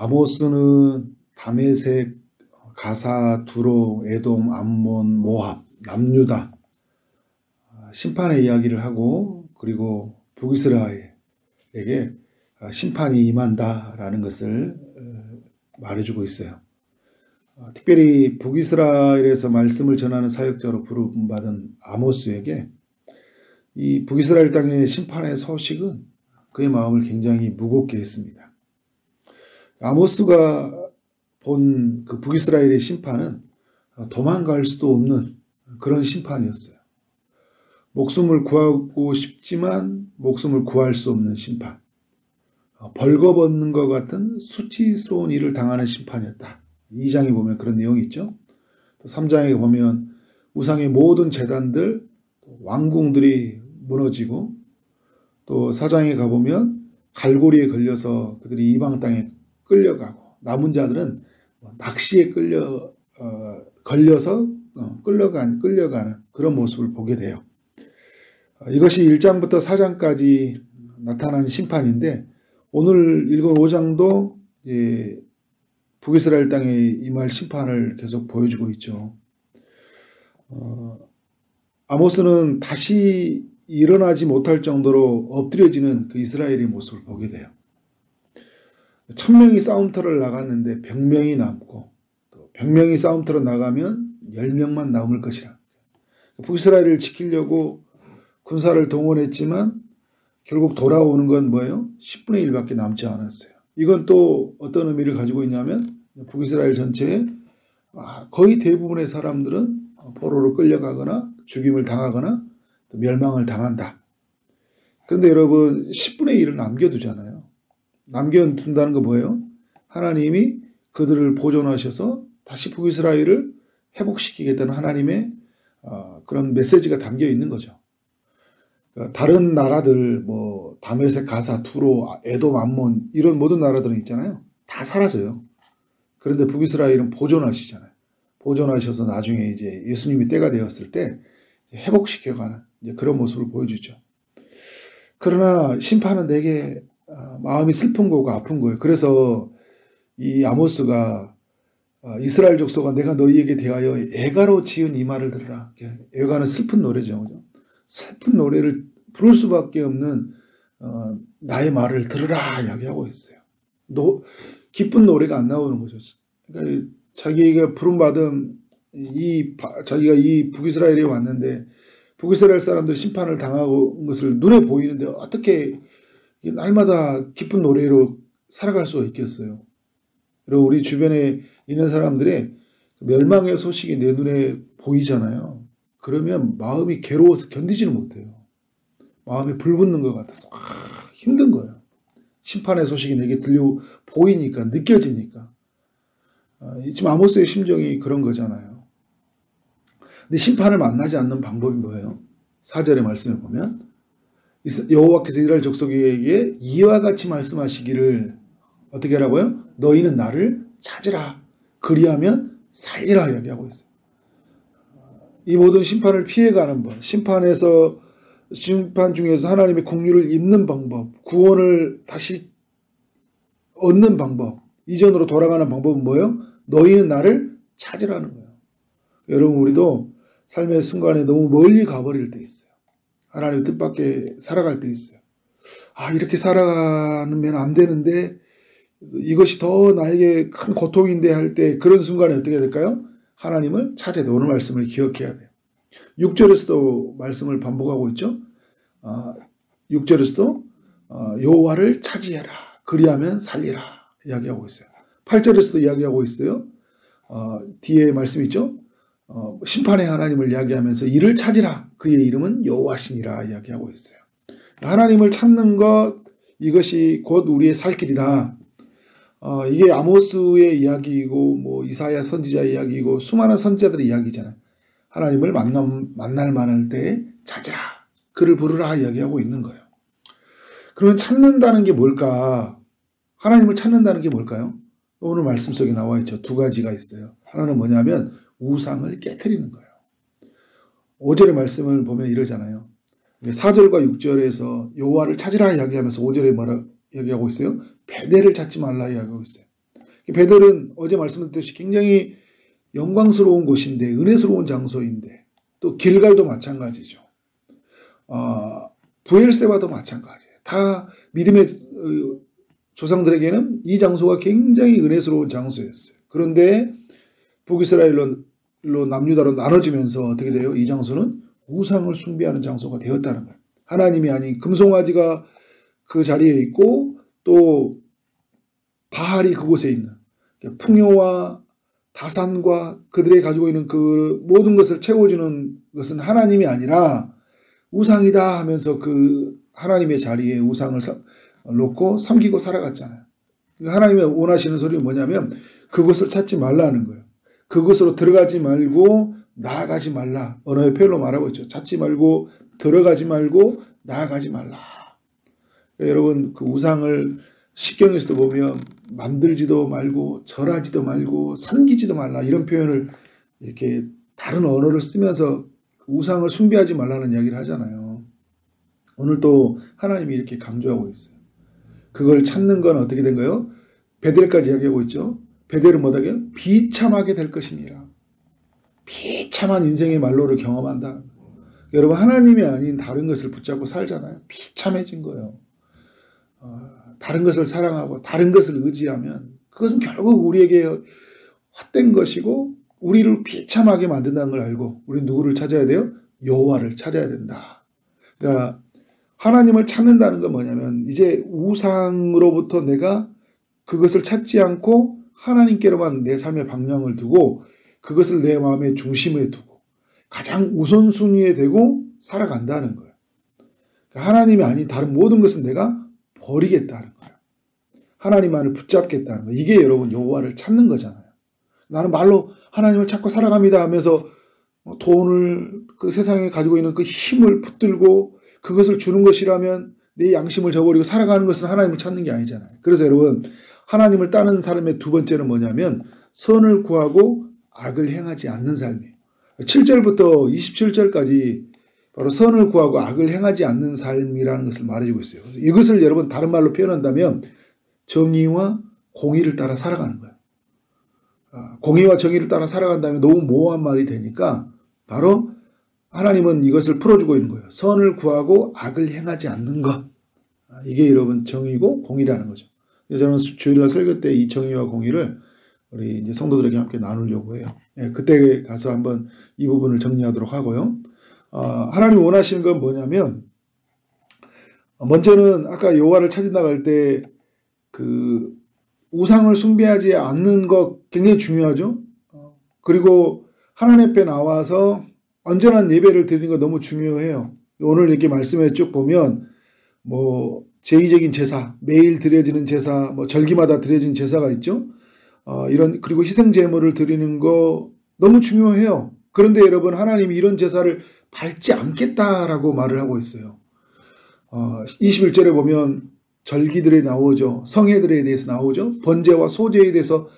아모스는 다메섹, 가사, 두로, 에돔, 암몬, 모압, 남유다 심판의 이야기를 하고, 그리고 북이스라엘에게 심판이 임한다라는 것을 말해주고 있어요. 특별히 북이스라엘에서 말씀을 전하는 사역자로 부름받은 아모스에게 이 북이스라엘 땅의 심판의 소식은 그의 마음을 굉장히 무겁게 했습니다. 아모스가 본 그 북이스라엘의 심판은 도망갈 수도 없는 그런 심판이었어요. 목숨을 구하고 싶지만 목숨을 구할 수 없는 심판. 벌거벗는 것 같은 수치스러운 일을 당하는 심판이었다. 2장에 보면 그런 내용이 있죠. 또 3장에 보면 우상의 모든 제단들, 왕궁들이 무너지고, 또 4장에 가보면 갈고리에 걸려서 그들이 이방 땅에 끌려가고, 남은 자들은 낚시에 걸려서 끌려가는 그런 모습을 보게 돼요. 이것이 1장부터 4장까지 나타난 심판인데, 오늘 읽은 5장도 북이스라엘 땅에 임할 심판을 계속 보여주고 있죠. 아모스는 다시 일어나지 못할 정도로 엎드려지는 그 이스라엘의 모습을 보게 돼요. 1000명이 싸움터를 나갔는데 100명이 남고, 또 100명이 싸움터로 나가면 10명만 남을 것이라. 북이스라엘을 지키려고 군사를 동원했지만 결국 돌아오는 건 뭐예요? 10분의 1밖에 남지 않았어요. 이건 또 어떤 의미를 가지고 있냐면 북이스라엘 전체에 거의 대부분의 사람들은 포로로 끌려가거나 죽임을 당하거나 멸망을 당한다. 그런데 여러분 10분의 1을 남겨두잖아요. 남겨둔다는 거 뭐예요? 하나님이 그들을 보존하셔서 다시 북이스라엘을 회복시키겠다는 하나님의 그런 메시지가 담겨 있는 거죠. 다른 나라들 뭐 다메섹, 가사, 투로, 에돔, 암몬 이런 모든 나라들은 있잖아요. 다 사라져요. 그런데 북이스라엘은 보존하시잖아요. 보존하셔서 나중에 이제 예수님이 때가 되었을 때 회복시켜가는 이제 그런 모습을 보여주죠. 그러나 심판은 되게 마음이 슬픈 거고 아픈 거예요. 그래서 이 아모스가 이스라엘 족속아 내가 너희에게 대하여 애가로 지은 이 말을 들으라. 애가는 슬픈 노래죠. 그죠? 슬픈 노래를 부를 수밖에 없는 나의 말을 들으라 이야기하고 있어요. 기쁜 노래가 안 나오는 거죠. 그러니까 자기가 부름받은 자기가 이 북이스라엘에 왔는데 북이스라엘 사람들 심판을 당하고 것을 눈에 보이는데 어떻게 날마다 기쁜 노래로 살아갈 수가 있겠어요. 그리고 우리 주변에 있는 사람들의 멸망의 소식이 내 눈에 보이잖아요. 그러면 마음이 괴로워서 견디지는 못해요. 마음에 불붙는 것 같아서 힘든 거예요. 심판의 소식이 내게 보이니까 느껴지니까. 지금 아모스의 심정이 그런 거잖아요. 근데 심판을 만나지 않는 방법이 뭐예요? 4절의 말씀에 보면 여호와께서 이스라엘 족속에게 이와 같이 말씀하시기를 어떻게 하라고요? 너희는 나를 찾으라. 그리하면 살리라 이야기하고 있어요. 이 모든 심판을 피해가는 법, 심판 중에서 하나님의 국류를 입는 방법, 구원을 다시 얻는 방법, 이전으로 돌아가는 방법은 뭐예요? 너희는 나를 찾으라는 거예요. 여러분 우리도 삶의 순간에 너무 멀리 가버릴 때 있어요. 하나님의 뜻밖에 살아갈 때 있어요. 이렇게 살아가면 안 되는데 이것이 더 나에게 큰 고통인데 할 때 그런 순간에 어떻게 될까요? 하나님을 찾아야 돼요. 오늘 말씀을 기억해야 돼요. 6절에서도 말씀을 반복하고 있죠. 6절에서도 여호와를 찾으라. 그리하면 살리라. 이야기하고 있어요. 8절에서도 이야기하고 있어요. 뒤에 말씀 있죠. 심판의 하나님을 이야기하면서 이를 찾으라. 그의 이름은 여호와시니라 이야기하고 있어요. 하나님을 찾는 것 이것이 곧 우리의 살 길이다. 이게 아모스의 이야기이고 뭐 이사야 선지자의 이야기이고 수많은 선지자들의 이야기잖아요. 하나님을 만날 만할 때 찾으라. 그를 부르라 이야기하고 있는 거예요. 그러면 찾는다는 게 뭘까? 하나님을 찾는다는 게 뭘까요? 오늘 말씀 속에 나와 있죠. 두 가지가 있어요. 하나는 뭐냐면 우상을 깨트리는 거예요. 5절의 말씀을 보면 이러잖아요. 4절과 6절에서 여호와를 찾으라 이야기하면서 5절에 뭐라 이야기하고 있어요? 베델을 찾지 말라 이야기하고 있어요. 베델은 어제 말씀드렸듯이 굉장히 영광스러운 곳인데, 은혜스러운 장소인데, 또 길갈도 마찬가지죠. 부엘세바도 마찬가지예요. 다 믿음의 조상들에게는 이 장소가 굉장히 은혜스러운 장소였어요. 그런데 북이스라엘로 남유다로 나눠지면서 어떻게 돼요? 이 장소는 우상을 숭배하는 장소가 되었다는 거예요. 하나님이 아닌 금송아지가 그 자리에 있고, 또 바알이 그곳에 있는, 풍요와 다산과 그들이 가지고 있는 그 모든 것을 채워주는 것은 하나님이 아니라 우상이다 하면서 그 하나님의 자리에 우상을 놓고 섬기고 살아갔잖아요. 하나님이 원하시는 소리는 뭐냐면 그것을 찾지 말라는 거예요. 그것으로 들어가지 말고 나아가지 말라. 언어의 표현로 말하고 있죠. 찾지 말고 들어가지 말고 나아가지 말라. 그러니까 여러분, 그 우상을 십경에서도 보면 만들지도 말고 절하지도 말고 섬기지도 말라, 이런 표현을 이렇게 다른 언어를 쓰면서 우상을 숭배하지 말라는 이야기를 하잖아요. 오늘 또 하나님이 이렇게 강조하고 있어요. 그걸 찾는 건 어떻게 된 거예요? 베델까지 이야기하고 있죠. 베델은 뭐다게요? 비참하게 될 것입니다. 비참한 인생의 말로를 경험한다. 여러분, 하나님이 아닌 다른 것을 붙잡고 살잖아요. 비참해진 거예요. 다른 것을 사랑하고 다른 것을 의지하면 그것은 결국 우리에게 헛된 것이고 우리를 비참하게 만든다는 걸 알고 우리는 누구를 찾아야 돼요? 여호와를 찾아야 된다. 그러니까 하나님을 찾는다는 건 뭐냐면 이제 우상으로부터 내가 그것을 찾지 않고 하나님께로만 내 삶의 방향을 두고 그것을 내 마음의 중심에 두고 가장 우선순위에 대고 살아간다는 거예요. 그러니까 하나님이 아닌 다른 모든 것은 내가 버리겠다는 거예요. 하나님만을 붙잡겠다는 거예요. 이게 여러분 여호와를 찾는 거잖아요. 나는 말로 하나님을 찾고 살아갑니다 하면서 돈을, 그 세상에 가지고 있는 그 힘을 붙들고 그것을 주는 것이라면 내 양심을 저버리고 살아가는 것은 하나님을 찾는 게 아니잖아요. 그래서 여러분, 하나님을 따르는 삶의 두 번째는 뭐냐면 선을 구하고 악을 행하지 않는 삶이에요. 7절부터 27절까지 바로 선을 구하고 악을 행하지 않는 삶이라는 것을 말해주고 있어요. 이것을 여러분 다른 말로 표현한다면 정의와 공의를 따라 살아가는 거예요. 공의와 정의를 따라 살아간다면 너무 모호한 말이 되니까 바로 하나님은 이것을 풀어주고 있는 거예요. 선을 구하고 악을 행하지 않는 것. 이게 여러분 정의고 공의라는 거죠. 저는 주일날 설교 때 이 정의와 공의를 우리 이제 성도들에게 함께 나누려고 해요. 그때 가서 한번 이 부분을 정리하도록 하고요. 하나님이 원하시는 건 뭐냐면, 먼저는 아까 여호와를 찾으러 갈 때 그 우상을 숭배하지 않는 것 굉장히 중요하죠. 그리고 하나님 앞에 나와서 온전한 예배를 드리는 거 너무 중요해요. 오늘 이렇게 말씀에 쭉 보면 뭐 제의적인 제사, 매일 드려지는 제사, 뭐 절기마다 드려지는 제사가 있죠. 그리고 희생 제물을 드리는 거 너무 중요해요. 그런데 여러분, 하나님이 이런 제사를 밟지 않겠다라고 말을 하고 있어요. 21절에 보면 절기들에 나오죠. 성회들에 대해서 나오죠. 번제와 소제에 대해서,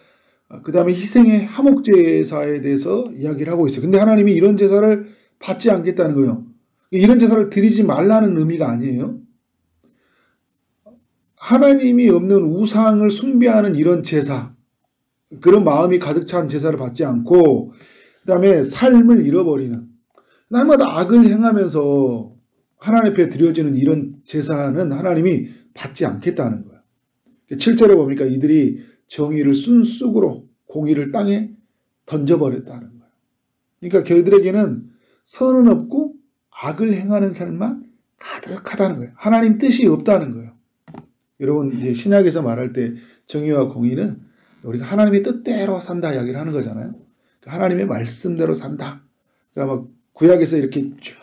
그 다음에 희생의 화목제사에 대해서 이야기를 하고 있어요. 근데 하나님이 이런 제사를 받지 않겠다는 거예요. 이런 제사를 드리지 말라는 의미가 아니에요. 하나님이 없는 우상을 숭배하는 이런 제사, 그런 마음이 가득 찬 제사를 받지 않고, 그 다음에 삶을 잃어버리는, 날마다 악을 행하면서 하나님 앞에 드려지는 이런 제사는 하나님이 받지 않겠다는 거예요. 7절에 보니까 이들이 정의를 순쑥으로 공의를 땅에 던져버렸다는 거예요. 그러니까 그들에게는 선은 없고 악을 행하는 삶만 가득하다는 거예요. 하나님 뜻이 없다는 거예요. 여러분, 이제 신약에서 말할 때 정의와 공의는 우리가 하나님의 뜻대로 산다 이야기를 하는 거잖아요. 하나님의 말씀대로 산다. 그러니까 막 구약에서 이렇게 쭉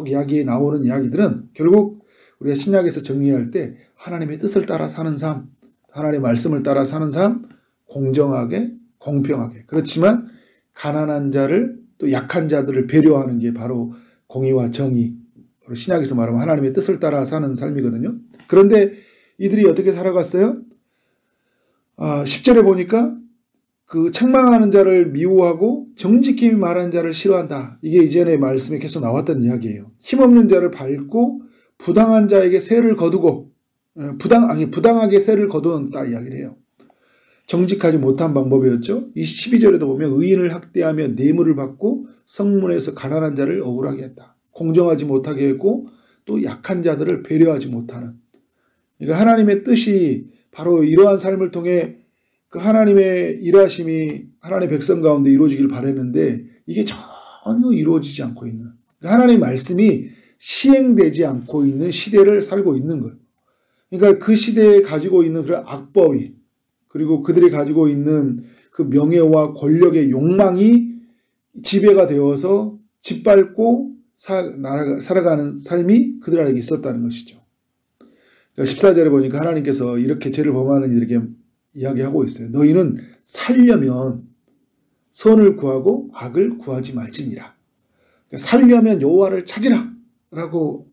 이야기 나오는 이야기들은 결국 우리가 신약에서 정리할 때 하나님의 뜻을 따라 사는 삶, 하나님의 말씀을 따라 사는 삶, 공정하게, 공평하게. 그렇지만 가난한 자를, 또 약한 자들을 배려하는 게 바로 공의와 정의, 신약에서 말하면 하나님의 뜻을 따라 사는 삶이거든요. 그런데 이들이 어떻게 살아갔어요? 10절에 보니까 그 책망하는 자를 미워하고 정직히 말하는 자를 싫어한다. 이게 이전의 말씀에 계속 나왔던 이야기예요. 힘없는 자를 밟고 부당한 자에게 세를 거두고 부당하게 세를 거두었다 이야기를 해요. 정직하지 못한 방법이었죠. 이 12절에도 보면 의인을 학대하며 뇌물을 받고 성문에서 가난한 자를 억울하게 했다. 공정하지 못하게 했고 또 약한 자들을 배려하지 못하는. 그러니까 하나님의 뜻이 바로 이러한 삶을 통해 그 하나님의 일하심이 하나님의 백성 가운데 이루어지길 바랬는데 이게 전혀 이루어지지 않고 있는, 하나님의 말씀이 시행되지 않고 있는 시대를 살고 있는 거예요. 그러니까 그 시대에 가지고 있는 그런 악법이, 그리고 그들이 가지고 있는 그 명예와 권력의 욕망이 지배가 되어서 짓밟고 살아가는 삶이 그들에게 있었다는 것이죠. 그러니까 14절에 보니까 하나님께서 이렇게 죄를 범하는 이들에게 이야기하고 있어요. 너희는 살려면 선을 구하고 악을 구하지 말지니라. 그러니까 살려면 여호와를 찾으라 라고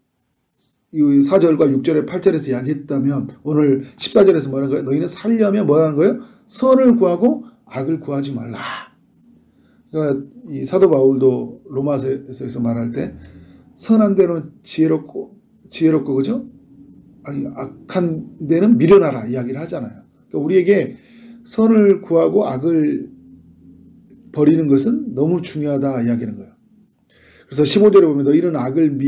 4절과 6절에 8절에서 이야기했다면 오늘 14절에서 뭐라는 거예요? 너희는 살려면 뭐라는 거예요? 선을 구하고 악을 구하지 말라. 그러니까 이 사도 바울도 로마서에서 말할 때 선한 데는 지혜롭고 그죠? 아니, 악한 데는 미련하라 이야기를 하잖아요. 그러니까 우리에게 선을 구하고 악을 버리는 것은 너무 중요하다 이야기하는 거예요. 그래서 15절에 보면 너희는 악을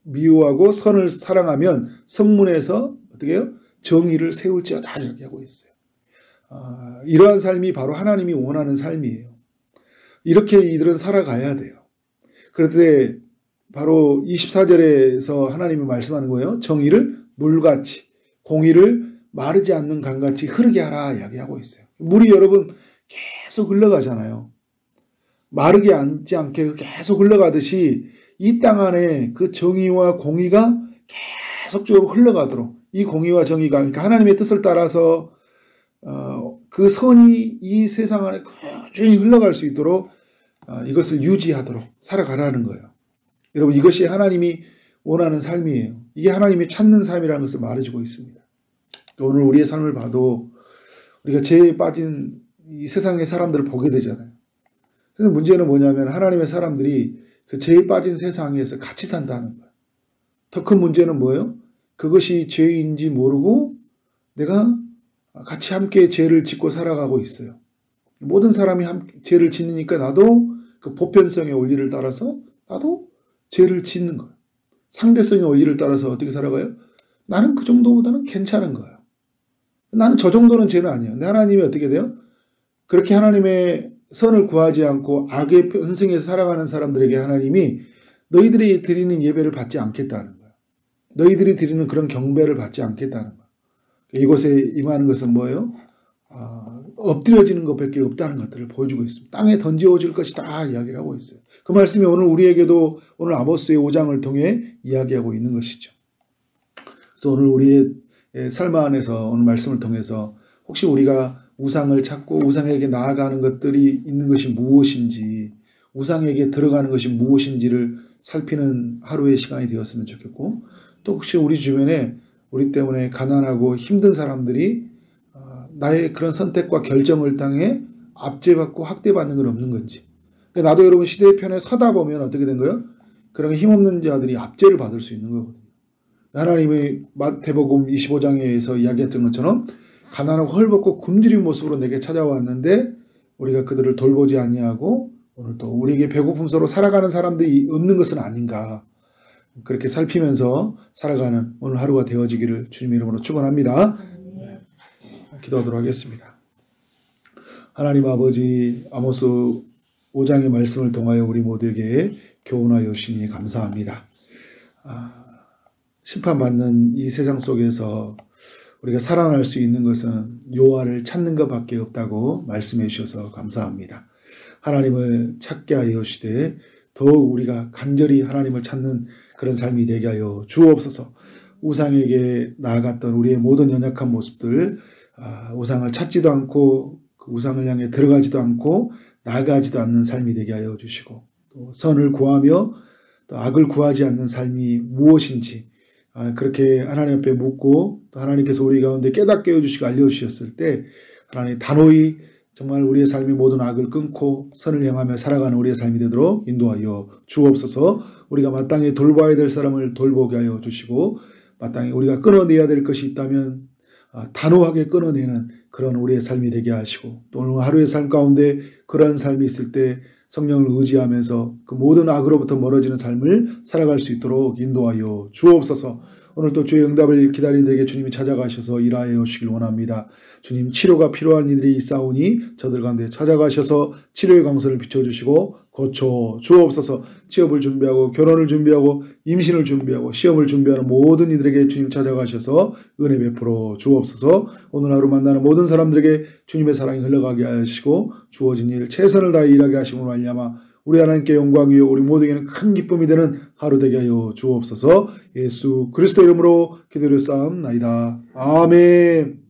미워하고 선을 사랑하면 성문에서 어떻게 해요? 정의를 세울지어다 이야기하고 있어요. 이러한 삶이 바로 하나님이 원하는 삶이에요. 이렇게 이들은 살아가야 돼요. 그런데 바로 24절에서 하나님이 말씀하는 거예요. 정의를 물같이, 공의를 마르지 않는 강같이 흐르게 하라 이야기하고 있어요. 물이 여러분 계속 흘러가잖아요. 마르지 않게 계속 흘러가듯이 이 땅 안에 그 정의와 공의가 계속적으로 흘러가도록, 이 공의와 정의가, 그러니까 하나님의 뜻을 따라서 그 선이 이 세상 안에 꾸준히 흘러갈 수 있도록 이것을 유지하도록 살아가라는 거예요. 여러분, 이것이 하나님이 원하는 삶이에요. 이게 하나님이 찾는 삶이라는 것을 말해주고 있습니다. 오늘 우리의 삶을 봐도 우리가 죄에 빠진 이 세상의 사람들을 보게 되잖아요. 그래서 문제는 뭐냐면 하나님의 사람들이 그 죄에 빠진 세상에서 같이 산다는 거예요. 더 큰 문제는 뭐예요? 그것이 죄인지 모르고 내가 같이 함께 죄를 짓고 살아가고 있어요. 모든 사람이 죄를 짓으니까 나도 그 보편성의 원리를 따라서 나도 죄를 짓는 거예요. 상대성의 원리를 따라서 어떻게 살아가요? 나는 그 정도보다는 괜찮은 거예요. 나는 저 정도는 죄는 아니에요. 근데 하나님이 어떻게 돼요? 그렇게 하나님의 선을 구하지 않고 악의 편승에서 살아가는 사람들에게 하나님이 너희들이 드리는 예배를 받지 않겠다는 거예요. 너희들이 드리는 그런 경배를 받지 않겠다는 거예요. 이곳에 임하는 것은 뭐예요? 엎드려지는 것밖에 없다는 것들을 보여주고 있습니다. 땅에 던져질 것이다 이야기를 하고 있어요. 그 말씀이 오늘 우리에게도 오늘 아모스의 5장을 통해 이야기하고 있는 것이죠. 그래서 오늘 우리의 삶 안에서 오늘 말씀을 통해서 혹시 우리가 우상을 찾고 우상에게 나아가는 것들이 있는 것이 무엇인지, 우상에게 들어가는 것이 무엇인지를 살피는 하루의 시간이 되었으면 좋겠고, 또 혹시 우리 주변에 우리 때문에 가난하고 힘든 사람들이 나의 그런 선택과 결정을 당해 압제받고 학대받는 건 없는 건지. 그러니까 나도 여러분 시대의 편에 서다 보면 어떻게 된 거예요? 그런 힘없는 자들이 압제를 받을 수 있는 거거든요. 하나님의 마태복음 25장에서 이야기했던 것처럼 가난하고 헐벗고 굶주린 모습으로 내게 찾아왔는데 우리가 그들을 돌보지 아니하고 오늘 또 우리에게 배고픔서로 살아가는 사람들이 없는 것은 아닌가. 그렇게 살피면서 살아가는 오늘 하루가 되어지기를 주님의 이름으로 축원합니다. 기도하도록 하겠습니다. 하나님 아버지, 아모스 5장의 말씀을 통하여 우리 모두에게 교훈하여 주시니 감사합니다. 심판받는 이 세상 속에서 우리가 살아날 수 있는 것은 여호와를 찾는 것밖에 없다고 말씀해 주셔서 감사합니다. 하나님을 찾게 하여 주시되 더욱 우리가 간절히 하나님을 찾는 그런 삶이 되게 하여 주옵소서. 우상에게 나아갔던 우리의 모든 연약한 모습들, 우상을 찾지도 않고 그 우상을 향해 들어가지도 않고 나아가지도 않는 삶이 되게 하여 주시고, 또 선을 구하며 또 악을 구하지 않는 삶이 무엇인지 그렇게 하나님 앞에 묻고 또 하나님께서 우리 가운데 깨닫게 해주시고 알려주셨을 때 하나님 단호히 정말 우리의 삶의 모든 악을 끊고 선을 향하며 살아가는 우리의 삶이 되도록 인도하여 주옵소서. 우리가 마땅히 돌봐야 될 사람을 돌보게 하여 주시고 마땅히 우리가 끊어내야 될 것이 있다면 단호하게 끊어내는 그런 우리의 삶이 되게 하시고, 또 오늘 하루의 삶 가운데 그러한 삶이 있을 때 성령을 의지하면서 그 모든 악으로부터 멀어지는 삶을 살아갈 수 있도록 인도하여 주옵소서. 오늘 또 주의 응답을 기다리는 이들에게 주님이 찾아가셔서 일하여 주시길 원합니다. 주님, 치료가 필요한 이들이 있사오니 저들 가운데 찾아가셔서 치료의 광선을 비춰주시고 고쳐 주옵소서. 취업을 준비하고 결혼을 준비하고 임신을 준비하고 시험을 준비하는 모든 이들에게 주님 찾아가셔서 은혜 베풀어 주옵소서. 오늘 하루 만나는 모든 사람들에게 주님의 사랑이 흘러가게 하시고 주어진 일 최선을 다해 일하게 하심으로 말미암아 우리 하나님께 영광이요 우리 모두에게는 큰 기쁨이 되는 하루 되게 하여 주옵소서. 예수 그리스도 이름으로 기도를 쌓옵나이다. 아멘.